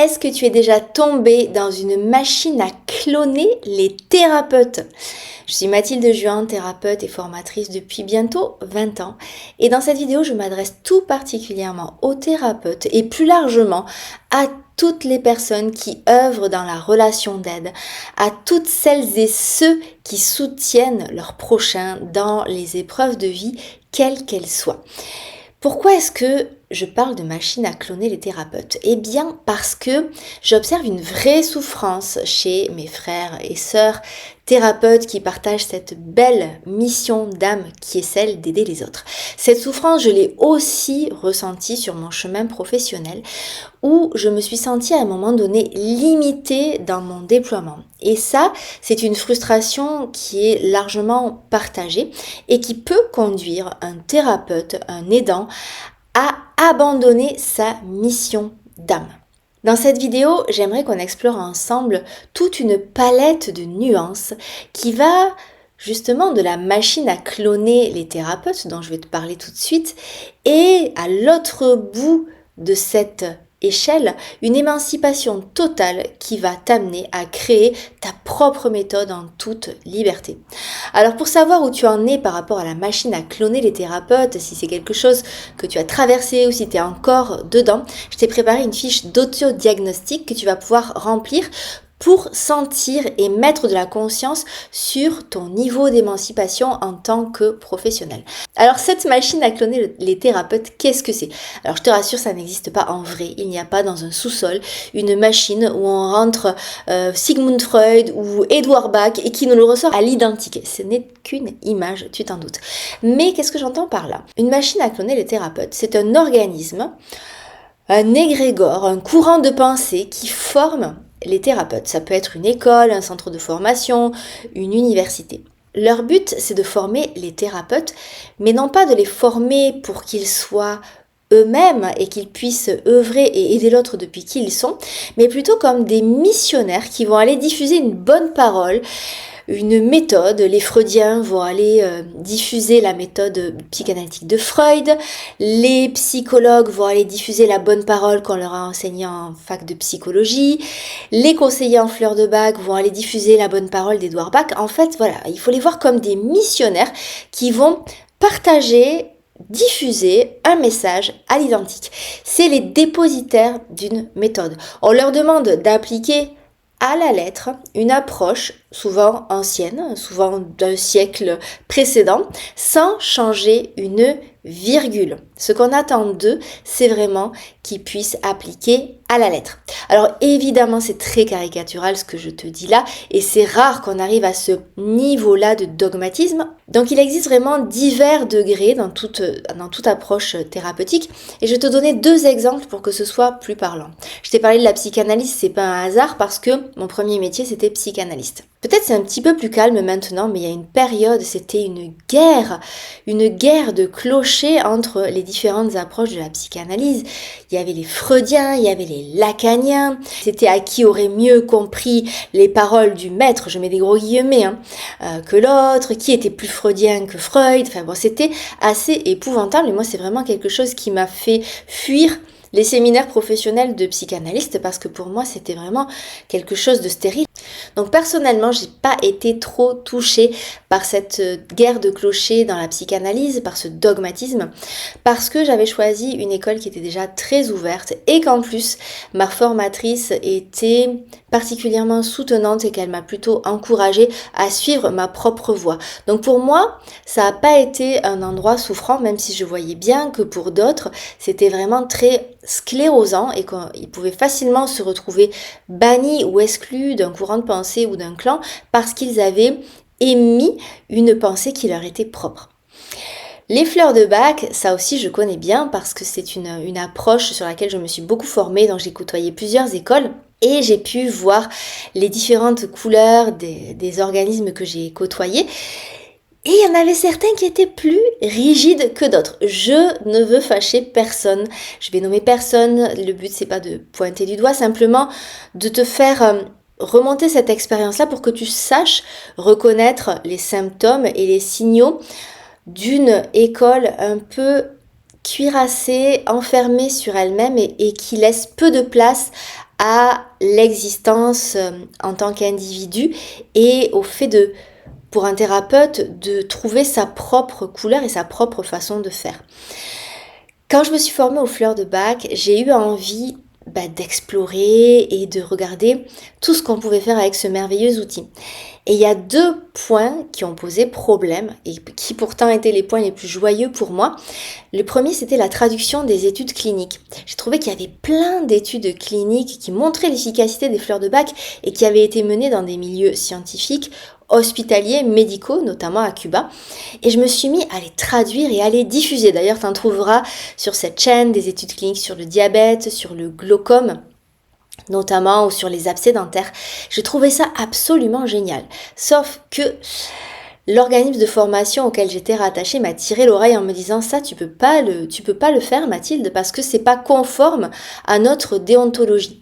Est-ce que tu es déjà tombé dans une machine à cloner les thérapeutes? Je suis Mathilde Juin, thérapeute et formatrice depuis bientôt 20 ans. Et dans cette vidéo, je m'adresse tout particulièrement aux thérapeutes et plus largement à toutes les personnes qui œuvrent dans la relation d'aide, à toutes celles et ceux qui soutiennent leurs prochains dans les épreuves de vie, quelles qu'elles soient. Pourquoi est-ce que je parle de machine à cloner les thérapeutes? Eh bien parce que j'observe une vraie souffrance chez mes frères et sœurs thérapeutes qui partagent cette belle mission d'âme qui est celle d'aider les autres. Cette souffrance, je l'ai aussi ressentie sur mon chemin professionnel où je me suis sentie à un moment donné limitée dans mon déploiement. Et ça, c'est une frustration qui est largement partagée et qui peut conduire un thérapeute, un aidant, à abandonner sa mission d'âme. Dans cette vidéo, j'aimerais qu'on explore ensemble toute une palette de nuances qui va justement de la machine à cloner les thérapeutes, dont je vais te parler tout de suite, et à l'autre bout de cette échelle, une émancipation totale qui va t'amener à créer ta propre méthode en toute liberté. Alors pour savoir où tu en es par rapport à la machine à cloner les thérapeutes, si c'est quelque chose que tu as traversé ou si tu es encore dedans, je t'ai préparé une fiche d'autodiagnostic que tu vas pouvoir remplir pour sentir et mettre de la conscience sur ton niveau d'émancipation en tant que professionnel. Alors cette machine à cloner les thérapeutes, qu'est-ce que c'est? Alors je te rassure, ça n'existe pas en vrai. Il n'y a pas dans un sous-sol une machine où on rentre Sigmund Freud ou Edouard Bach et qui nous le ressort à l'identique. Ce n'est qu'une image, tu t'en doutes. Mais qu'est-ce que j'entends par là? Une machine à cloner les thérapeutes, c'est un organisme, un égrégore, un courant de pensée qui forme les thérapeutes. Ça peut être une école, un centre de formation, une université. Leur but, c'est de former les thérapeutes, mais non pas de les former pour qu'ils soient eux-mêmes et qu'ils puissent œuvrer et aider l'autre depuis qui ils sont, mais plutôt comme des missionnaires qui vont aller diffuser une bonne parole, une méthode. Les freudiens vont aller diffuser la méthode psychanalytique de Freud, les psychologues vont aller diffuser la bonne parole qu'on leur a enseigné en fac de psychologie, les conseillers en fleurs de bac vont aller diffuser la bonne parole d'Edouard Bach. En fait, voilà, il faut les voir comme des missionnaires qui vont partager, diffuser un message à l'identique. C'est les dépositaires d'une méthode. On leur demande d'appliquer à la lettre une approche souvent ancienne, souvent d'un siècle précédent, sans changer une virgule. Ce qu'on attend d'eux, c'est vraiment qu'ils puissent appliquer à la lettre. Alors évidemment, c'est très caricatural ce que je te dis là, et c'est rare qu'on arrive à ce niveau-là de dogmatisme. Donc il existe vraiment divers degrés dans toute approche thérapeutique, et je vais te donner 2 exemples pour que ce soit plus parlant. Je t'ai parlé de la psychanalyse, c'est pas un hasard parce que mon premier métier c'était psychanalyste. Peut-être c'est un petit peu plus calme maintenant, mais il y a une période, c'était une guerre de clochers entre les différentes approches de la psychanalyse. Il y avait les freudiens, il y avait les lacaniens, c'était à qui aurait mieux compris les paroles du maître, je mets des gros guillemets, que l'autre, qui était plus freudien que Freud. Enfin bon, c'était assez épouvantable et moi c'est vraiment quelque chose qui m'a fait fuir les séminaires professionnels de psychanalystes parce que pour moi c'était vraiment quelque chose de stérile. Donc personnellement, j'ai pas été trop touchée par cette guerre de clochers dans la psychanalyse, par ce dogmatisme, parce que j'avais choisi une école qui était déjà très ouverte et qu'en plus ma formatrice était particulièrement soutenante et qu'elle m'a plutôt encouragée à suivre ma propre voie. Donc pour moi, ça n'a pas été un endroit souffrant, même si je voyais bien que pour d'autres, c'était vraiment très sclérosant et qu'ils pouvaient facilement se retrouver bannis ou exclus d'un courant de pensée ou d'un clan parce qu'ils avaient émis une pensée qui leur était propre. Les fleurs de bac, ça aussi je connais bien parce que c'est une approche sur laquelle je me suis beaucoup formée, donc j'ai côtoyé plusieurs écoles et j'ai pu voir les différentes couleurs des organismes que j'ai côtoyés. Et il y en avait certains qui étaient plus rigides que d'autres. Je ne veux fâcher personne. Je vais nommer personne. Le but, c'est pas de pointer du doigt, simplement de te faire remonter cette expérience-là pour que tu saches reconnaître les symptômes et les signaux d'une école un peu cuirassée, enfermée sur elle-même et qui laisse peu de place à l'existence en tant qu'individu et au fait pour un thérapeute, de trouver sa propre couleur et sa propre façon de faire. Quand je me suis formée aux fleurs de bac, j'ai eu envie d'explorer et de regarder tout ce qu'on pouvait faire avec ce merveilleux outil. Et il y a 2 points qui ont posé problème et qui pourtant étaient les points les plus joyeux pour moi. Le premier, c'était la traduction des études cliniques. J'ai trouvé qu'il y avait plein d'études cliniques qui montraient l'efficacité des fleurs de bac et qui avaient été menées dans des milieux scientifiques, hospitaliers, médicaux, notamment à Cuba. Et je me suis mis à les traduire et à les diffuser. D'ailleurs, tu en trouveras sur cette chaîne des études cliniques sur le diabète, sur le glaucome, notamment, ou sur les abcès dentaires. Je trouvais ça absolument génial. Sauf que l'organisme de formation auquel j'étais rattachée m'a tiré l'oreille en me disant ça, tu peux pas le faire, Mathilde, parce que c'est pas conforme à notre déontologie.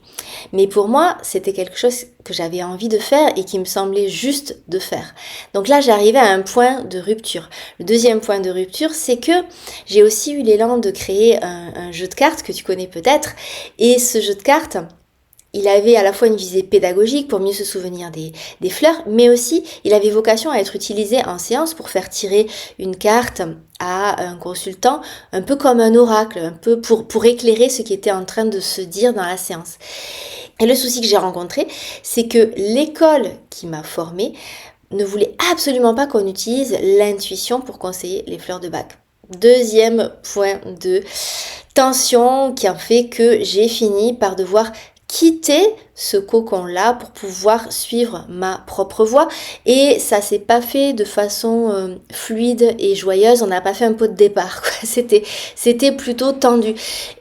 Mais pour moi, c'était quelque chose que j'avais envie de faire et qui me semblait juste de faire. Donc là, j'arrivais à un point de rupture. Le deuxième point de rupture, c'est que j'ai aussi eu l'élan de créer un jeu de cartes que tu connais peut-être. Et ce jeu de cartes, il avait à la fois une visée pédagogique pour mieux se souvenir des fleurs, mais aussi il avait vocation à être utilisé en séance pour faire tirer une carte à un consultant, un peu comme un oracle, un peu pour éclairer ce qui était en train de se dire dans la séance. Et le souci que j'ai rencontré, c'est que l'école qui m'a formée ne voulait absolument pas qu'on utilise l'intuition pour conseiller les fleurs de bac. Deuxième point de tension qui a fait que j'ai fini par devoir quitter ce cocon-là pour pouvoir suivre ma propre voie. Et ça s'est pas fait de façon fluide et joyeuse. On n'a pas fait un pot de départ, quoi. C'était plutôt tendu.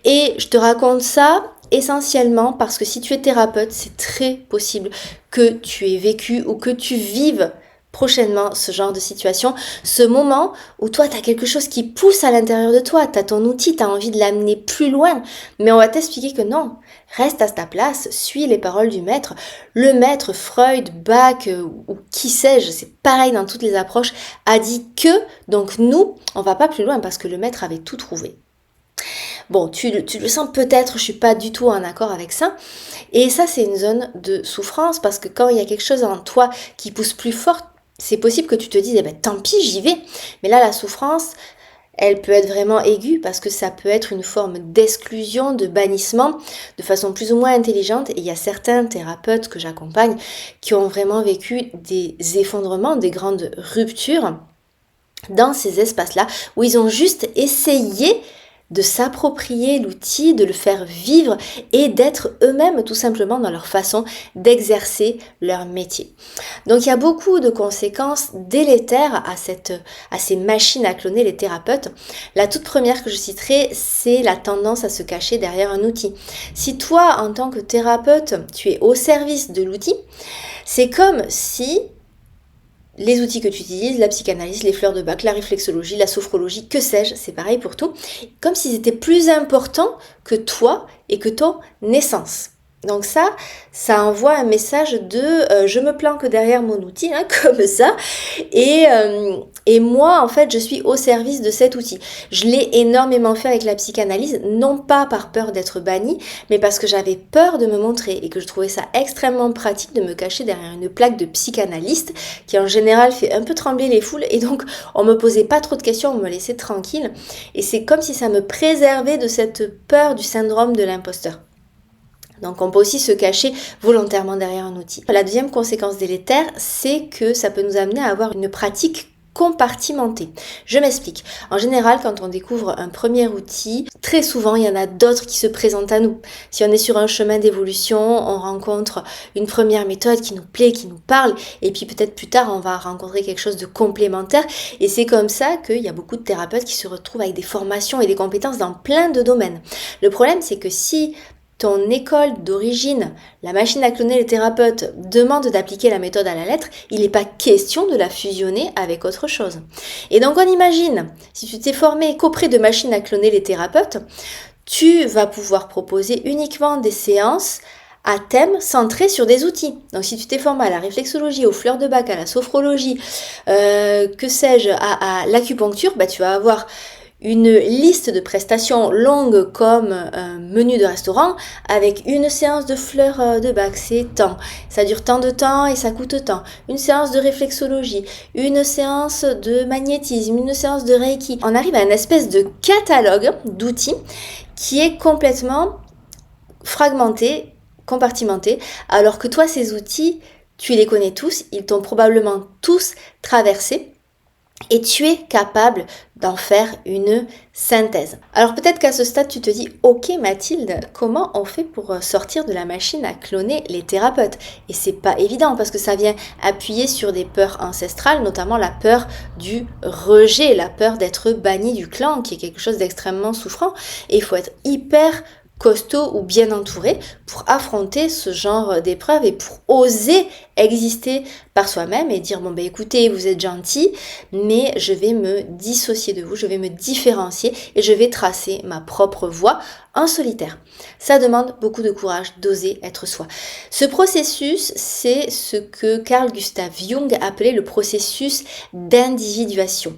Et je te raconte ça essentiellement parce que si tu es thérapeute, c'est très possible que tu aies vécu ou que tu vives prochainement ce genre de situation, ce moment où toi tu as quelque chose qui pousse à l'intérieur de toi, tu as ton outil, tu as envie de l'amener plus loin, mais on va t'expliquer que non, reste à ta place, suis les paroles du maître. Le maître Freud, Bach ou qui sais-je, c'est pareil dans toutes les approches, a dit que, donc nous, on va pas plus loin parce que le maître avait tout trouvé. Bon, tu le sens peut-être, je suis pas du tout en accord avec ça. Et ça, c'est une zone de souffrance parce que quand il y a quelque chose en toi qui pousse plus fort, c'est possible que tu te dises, tant pis, j'y vais. Mais là, la souffrance, elle peut être vraiment aiguë parce que ça peut être une forme d'exclusion, de bannissement, de façon plus ou moins intelligente. Et il y a certains thérapeutes que j'accompagne qui ont vraiment vécu des effondrements, des grandes ruptures dans ces espaces-là où ils ont juste essayé de s'approprier l'outil, de le faire vivre et d'être eux-mêmes tout simplement dans leur façon d'exercer leur métier. Donc il y a beaucoup de conséquences délétères à ces machines à cloner les thérapeutes. La toute première que je citerai, c'est la tendance à se cacher derrière un outil. Si toi, en tant que thérapeute, tu es au service de l'outil, c'est comme si les outils que tu utilises, la psychanalyse, les fleurs de bac, la réflexologie, la sophrologie, que sais-je, c'est pareil pour tout, comme s'ils étaient plus importants que toi et que ton essence. Donc ça envoie un message de je me planque derrière mon outil, comme ça, et moi en fait je suis au service de cet outil. Je l'ai énormément fait avec la psychanalyse, non pas par peur d'être bannie, mais parce que j'avais peur de me montrer et que je trouvais ça extrêmement pratique de me cacher derrière une plaque de psychanalyste qui en général fait un peu trembler les foules, et donc on me posait pas trop de questions, on me laissait tranquille, et c'est comme si ça me préservait de cette peur du syndrome de l'imposteur. Donc on peut aussi se cacher volontairement derrière un outil. La deuxième conséquence délétère, c'est que ça peut nous amener à avoir une pratique compartimentée. Je m'explique. En général, quand on découvre un premier outil, très souvent, il y en a d'autres qui se présentent à nous. Si on est sur un chemin d'évolution, on rencontre une première méthode qui nous plaît, qui nous parle, et puis peut-être plus tard, on va rencontrer quelque chose de complémentaire. Et c'est comme ça qu'il y a beaucoup de thérapeutes qui se retrouvent avec des formations et des compétences dans plein de domaines. Le problème, c'est que si ton école d'origine, la machine à cloner les thérapeutes, demande d'appliquer la méthode à la lettre, il n'est pas question de la fusionner avec autre chose. Et donc on imagine, si tu t'es formé qu'auprès de machines à cloner les thérapeutes, tu vas pouvoir proposer uniquement des séances à thème centré sur des outils. Donc si tu t'es formé à la réflexologie, aux fleurs de bac, à la sophrologie, que sais-je, à l'acupuncture, tu vas avoir une liste de prestations longue comme un menu de restaurant avec une séance de fleurs de bac, c'est tant. Ça dure tant de temps et ça coûte tant. Une séance de réflexologie, une séance de magnétisme, une séance de Reiki. On arrive à une espèce de catalogue d'outils qui est complètement fragmenté, compartimenté, alors que toi, ces outils, tu les connais tous, ils t'ont probablement tous traversé. Et tu es capable d'en faire une synthèse. Alors peut-être qu'à ce stade, tu te dis « Ok Mathilde, comment on fait pour sortir de la machine à cloner les thérapeutes ?» Et c'est pas évident parce que ça vient appuyer sur des peurs ancestrales, notamment la peur du rejet, la peur d'être banni du clan, qui est quelque chose d'extrêmement souffrant. Et il faut être hyper costaud ou bien entouré pour affronter ce genre d'épreuve et pour oser exister par soi-même et dire bon ben écoutez, vous êtes gentil, mais je vais me dissocier de vous, je vais me différencier et je vais tracer ma propre voie en solitaire. Ça demande beaucoup de courage d'oser être soi. Ce processus, c'est ce que Carl Gustav Jung appelait le processus d'individuation.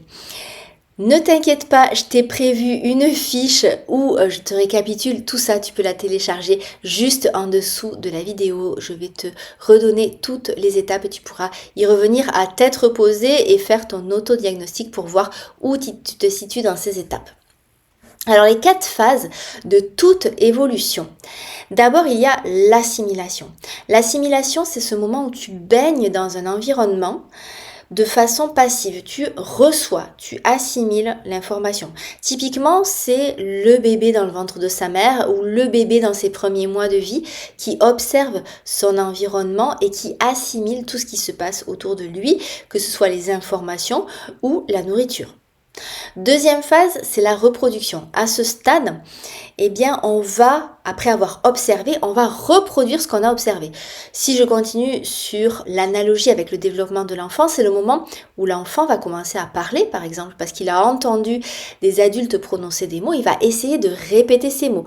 Ne t'inquiète pas, je t'ai prévu une fiche où je te récapitule tout ça, tu peux la télécharger juste en dessous de la vidéo. Je vais te redonner toutes les étapes et tu pourras y revenir à tête reposée et faire ton autodiagnostic pour voir où tu te situes dans ces étapes. Alors les 4 phases de toute évolution. D'abord, il y a l'assimilation. L'assimilation, c'est ce moment où tu baignes dans un environnement de façon passive, tu reçois, tu assimiles l'information. Typiquement, c'est le bébé dans le ventre de sa mère ou le bébé dans ses premiers mois de vie qui observe son environnement et qui assimile tout ce qui se passe autour de lui, que ce soit les informations ou la nourriture. Deuxième phase, c'est la reproduction. À ce stade, eh bien, on va, après avoir observé, on va reproduire ce qu'on a observé. Si je continue sur l'analogie avec le développement de l'enfant, c'est le moment où l'enfant va commencer à parler, par exemple, parce qu'il a entendu des adultes prononcer des mots, il va essayer de répéter ces mots.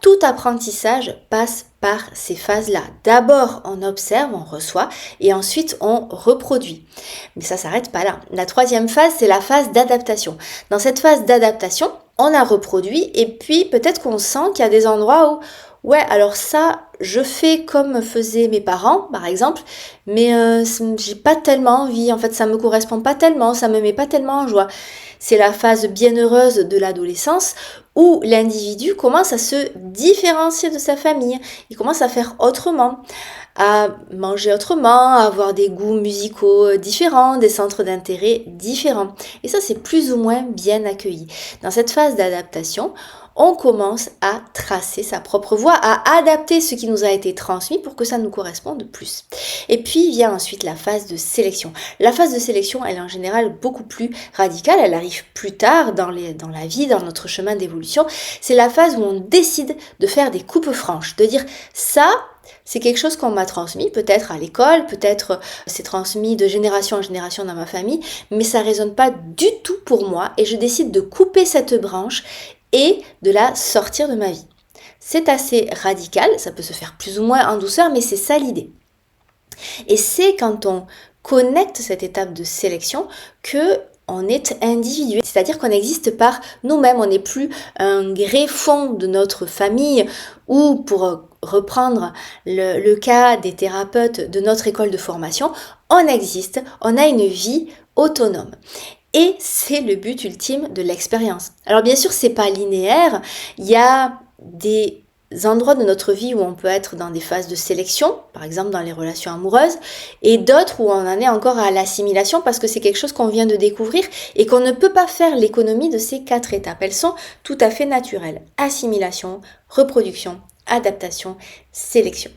Tout apprentissage passe par ces phases-là. D'abord, on observe, on reçoit, et ensuite, on reproduit. Mais ça ne s'arrête pas là. La troisième phase, c'est la phase d'adaptation. Dans cette phase d'adaptation, on a reproduit et puis peut-être qu'on sent qu'il y a des endroits où, ouais, alors ça, je fais comme faisaient mes parents, par exemple, mais j'ai pas tellement envie, en fait, ça me correspond pas tellement, ça me met pas tellement en joie. C'est la phase bienheureuse de l'adolescence où l'individu commence à se différencier de sa famille, il commence à faire autrement, à manger autrement, à avoir des goûts musicaux différents, des centres d'intérêt différents. Et ça, c'est plus ou moins bien accueilli. Dans cette phase d'adaptation, on commence à tracer sa propre voie, à adapter ce qui nous a été transmis pour que ça nous corresponde plus. Et puis vient ensuite la phase de sélection. La phase de sélection, elle est en général beaucoup plus radicale, elle arrive plus tard dans la vie, dans notre chemin d'évolution. C'est la phase où on décide de faire des coupes franches, de dire ça, c'est quelque chose qu'on m'a transmis, peut-être à l'école, peut-être c'est transmis de génération en génération dans ma famille, mais ça ne résonne pas du tout pour moi et je décide de couper cette branche et de la sortir de ma vie. C'est assez radical, ça peut se faire plus ou moins en douceur, mais c'est ça l'idée. Et c'est quand on connecte cette étape de sélection que on est individué, c'est-à-dire qu'on existe par nous-mêmes, on n'est plus un greffon de notre famille ou pour reprendre le cas des thérapeutes de notre école de formation, on existe, on a une vie autonome. Et c'est le but ultime de l'expérience. Alors bien sûr, c'est pas linéaire. Il y a des endroits de notre vie où on peut être dans des phases de sélection, par exemple dans les relations amoureuses, et d'autres où on en est encore à l'assimilation parce que c'est quelque chose qu'on vient de découvrir et qu'on ne peut pas faire l'économie de ces 4 étapes. Elles sont tout à fait naturelles. Assimilation, reproduction, adaptation, sélection.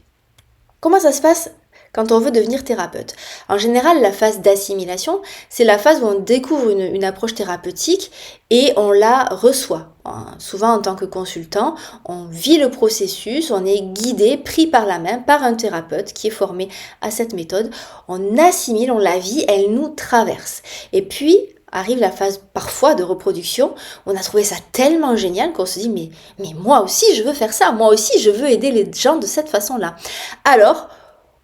Comment ça se passe quand on veut devenir thérapeute? En général, la phase d'assimilation, c'est la phase où on découvre une approche thérapeutique et on la reçoit. Souvent en tant que consultant, on vit le processus, on est guidé, pris par la main par un thérapeute qui est formé à cette méthode. On assimile, on la vit, elle nous traverse. Et puis, arrive la phase parfois de reproduction, on a trouvé ça tellement génial qu'on se dit mais moi aussi je veux faire ça, moi aussi je veux aider les gens de cette façon-là. Alors,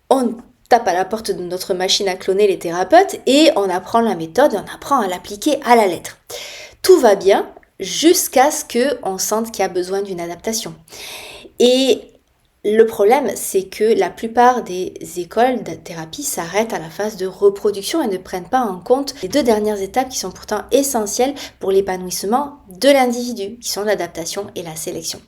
on tape à la porte de notre machine à cloner les thérapeutes et on apprend la méthode, on apprend à l'appliquer à la lettre. Tout va bien jusqu'à ce qu'on sente qu'il y a besoin d'une adaptation. Et le problème, c'est que la plupart des écoles de thérapie s'arrêtent à la phase de reproduction et ne prennent pas en compte les 2 dernières étapes qui sont pourtant essentielles pour l'épanouissement de l'individu, qui sont l'adaptation et la sélection.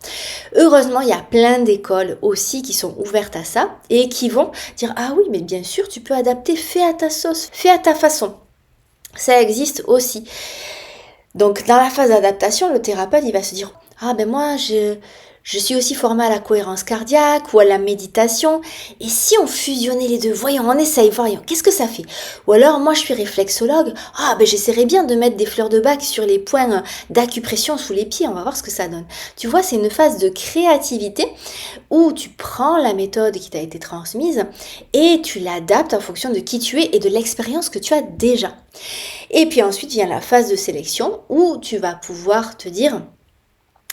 Heureusement, il y a plein d'écoles aussi qui sont ouvertes à ça et qui vont dire « Ah oui, mais bien sûr, tu peux adapter, fais à ta sauce, fais à ta façon ». Ça existe aussi. Donc, dans la phase d'adaptation, le thérapeute, il va se dire « Ah ben moi, je suis aussi formée à la cohérence cardiaque ou à la méditation. Et si on fusionnait les deux, voyons, on essaye, voyons, qu'est-ce que ça fait? Ou alors, moi, je suis réflexologue. Ah, ben j'essaierais bien de mettre des fleurs de bac sur les points d'acupression sous les pieds. On va voir ce que ça donne. Tu vois, c'est une phase de créativité où tu prends la méthode qui t'a été transmise et tu l'adaptes en fonction de qui tu es et de l'expérience que tu as déjà. Et puis ensuite, vient la phase de sélection où tu vas pouvoir te dire...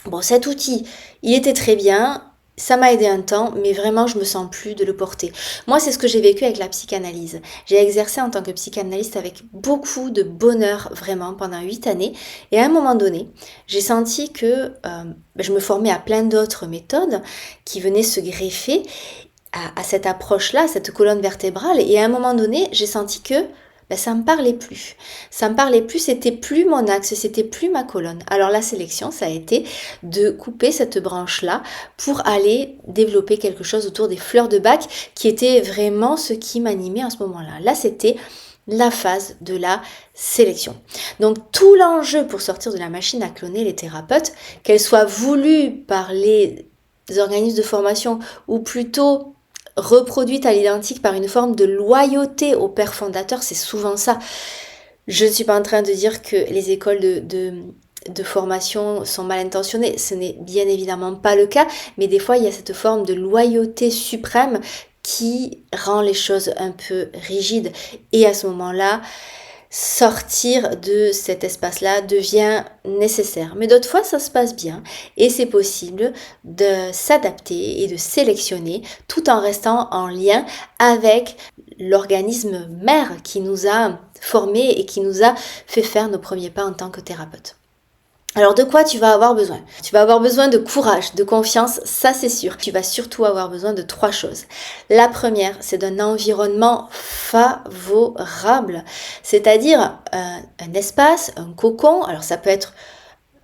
Bon, cet outil, il était très bien, ça m'a aidé un temps, mais vraiment, je me sens plus de le porter. Moi, c'est ce que j'ai vécu avec la psychanalyse. J'ai exercé en tant que psychanalyste avec beaucoup de bonheur, vraiment, pendant 8 années. Et à un moment donné, j'ai senti que je me formais à plein d'autres méthodes qui venaient se greffer à cette approche-là, à cette colonne vertébrale. Et à un moment donné, j'ai senti que ça me parlait plus. Ça me parlait plus, c'était plus mon axe, c'était plus ma colonne. Alors la sélection, ça a été de couper cette branche-là pour aller développer quelque chose autour des fleurs de bac qui était vraiment ce qui m'animait à ce moment-là. Là, c'était la phase de la sélection. Donc tout l'enjeu pour sortir de la machine à cloner les thérapeutes, qu'elle soit voulue par les organismes de formation ou plutôt reproduite à l'identique par une forme de loyauté au père fondateur, c'est souvent ça. Je ne suis pas en train de dire que les écoles de formation sont mal intentionnées, ce n'est bien évidemment pas le cas, mais des fois il y a cette forme de loyauté suprême qui rend les choses un peu rigides. Et à ce moment-là, sortir de cet espace-là devient nécessaire. Mais d'autres fois, ça se passe bien et c'est possible de s'adapter et de sélectionner tout en restant en lien avec l'organisme mère qui nous a formés et qui nous a fait faire nos premiers pas en tant que thérapeute. Alors de quoi tu vas avoir besoin? Tu vas avoir besoin de courage, de confiance, ça c'est sûr. Tu vas surtout avoir besoin de 3 choses. La première, c'est d'un environnement favorable, c'est-à-dire un espace, un cocon. Alors ça peut être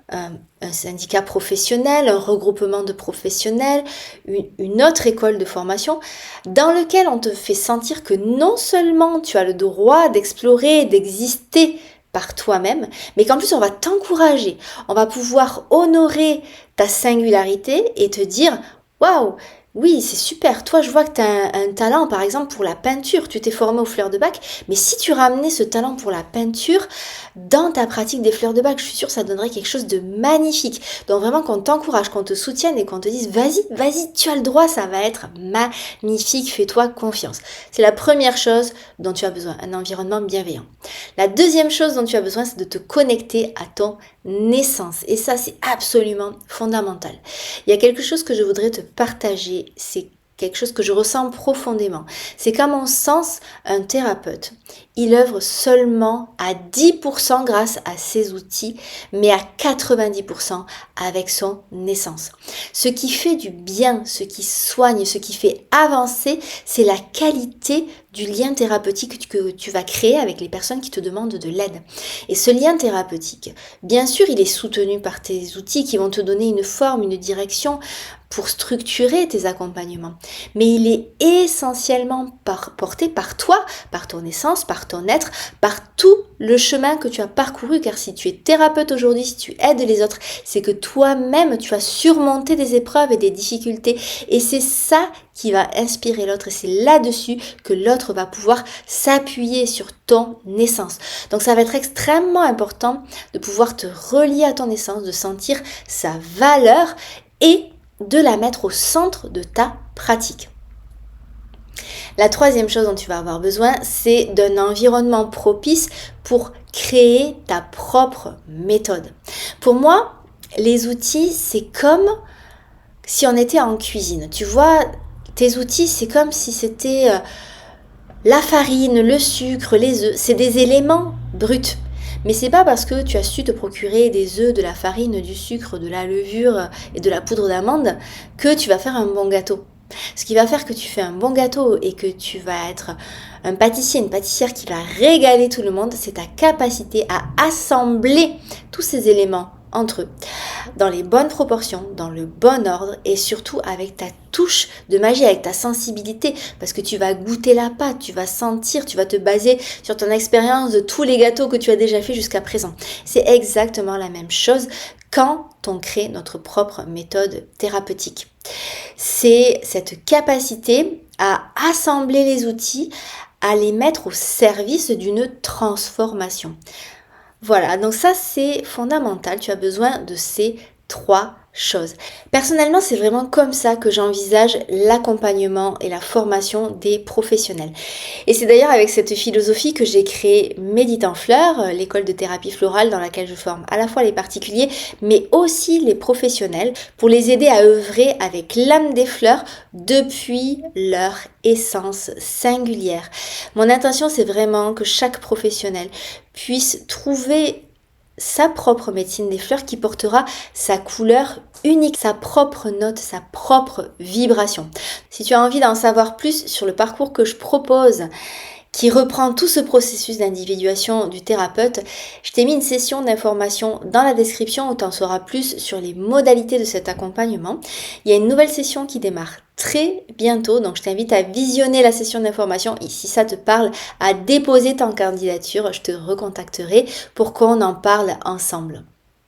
un syndicat professionnel, un regroupement de professionnels, une autre école de formation, dans lequel on te fait sentir que non seulement tu as le droit d'explorer, d'exister par toi-même, mais qu'en plus on va t'encourager, on va pouvoir honorer ta singularité et te dire « Waouh, oui, c'est super, toi je vois que tu as un talent par exemple pour la peinture, tu t'es formé aux fleurs de bac, mais si tu ramenais ce talent pour la peinture dans ta pratique des fleurs de bac, je suis sûre que ça donnerait quelque chose de magnifique. » Donc vraiment qu'on t'encourage, qu'on te soutienne et qu'on te dise « Vas-y, tu as le droit, ça va être magnifique, fais-toi confiance. » C'est la première chose dont tu as besoin, un environnement bienveillant. La deuxième chose dont tu as besoin, c'est de te connecter à ton essence. Et ça, c'est absolument fondamental. Il y a quelque chose que je voudrais te partager, c'est quelque chose que je ressens profondément. C'est qu'à mon sens, un thérapeute, il œuvre seulement à 10% grâce à ses outils, mais à 90% avec son essence. Ce qui fait du bien, ce qui soigne, ce qui fait avancer, c'est la qualité du lien thérapeutique que tu vas créer avec les personnes qui te demandent de l'aide. Et ce lien thérapeutique, bien sûr, il est soutenu par tes outils qui vont te donner une forme, une direction pour structurer tes accompagnements. Mais il est essentiellement porté par toi, par ton essence, par ton être, par tout le chemin que tu as parcouru. Car si tu es thérapeute aujourd'hui, si tu aides les autres, c'est que toi-même, tu as surmonté des épreuves et des difficultés. Et c'est ça qui va inspirer l'autre. Et c'est là-dessus que l'autre va pouvoir s'appuyer sur ton essence. Donc ça va être extrêmement important de pouvoir te relier à ton essence, de sentir sa valeur et de la mettre au centre de ta pratique. La troisième chose dont tu vas avoir besoin, c'est d'un environnement propice pour créer ta propre méthode. Pour moi, les outils, c'est comme si on était en cuisine. Tu vois, tes outils, c'est comme si c'était la farine, le sucre, les œufs. C'est des éléments bruts. Mais c'est pas parce que tu as su te procurer des œufs, de la farine, du sucre, de la levure et de la poudre d'amande que tu vas faire un bon gâteau. Ce qui va faire que tu fais un bon gâteau et que tu vas être un pâtissier, une pâtissière qui va régaler tout le monde, c'est ta capacité à assembler tous ces éléments entre eux, dans les bonnes proportions, dans le bon ordre et surtout avec ta touche de magie, avec ta sensibilité, parce que tu vas goûter la pâte, tu vas sentir, tu vas te baser sur ton expérience de tous les gâteaux que tu as déjà fait jusqu'à présent. C'est exactement la même chose quand on crée notre propre méthode thérapeutique. C'est cette capacité à assembler les outils, à les mettre au service d'une transformation. Voilà, donc ça c'est fondamental, tu as besoin de ces 3 choses. Personnellement, c'est vraiment comme ça que j'envisage l'accompagnement et la formation des professionnels. Et c'est d'ailleurs avec cette philosophie que j'ai créé Médite en Fleurs, l'école de thérapie florale dans laquelle je forme à la fois les particuliers, mais aussi les professionnels, pour les aider à œuvrer avec l'âme des fleurs depuis leur essence singulière. Mon intention, c'est vraiment que chaque professionnel puisse trouver sa propre médecine des fleurs qui portera sa couleur unique, sa propre note, sa propre vibration. Si tu as envie d'en savoir plus sur le parcours que je propose, qui reprend tout ce processus d'individuation du thérapeute, je t'ai mis une session d'information dans la description où tu en sauras plus sur les modalités de cet accompagnement. Il y a une nouvelle session qui démarre très bientôt, donc je t'invite à visionner la session d'information et si ça te parle, à déposer ta candidature, je te recontacterai pour qu'on en parle ensemble.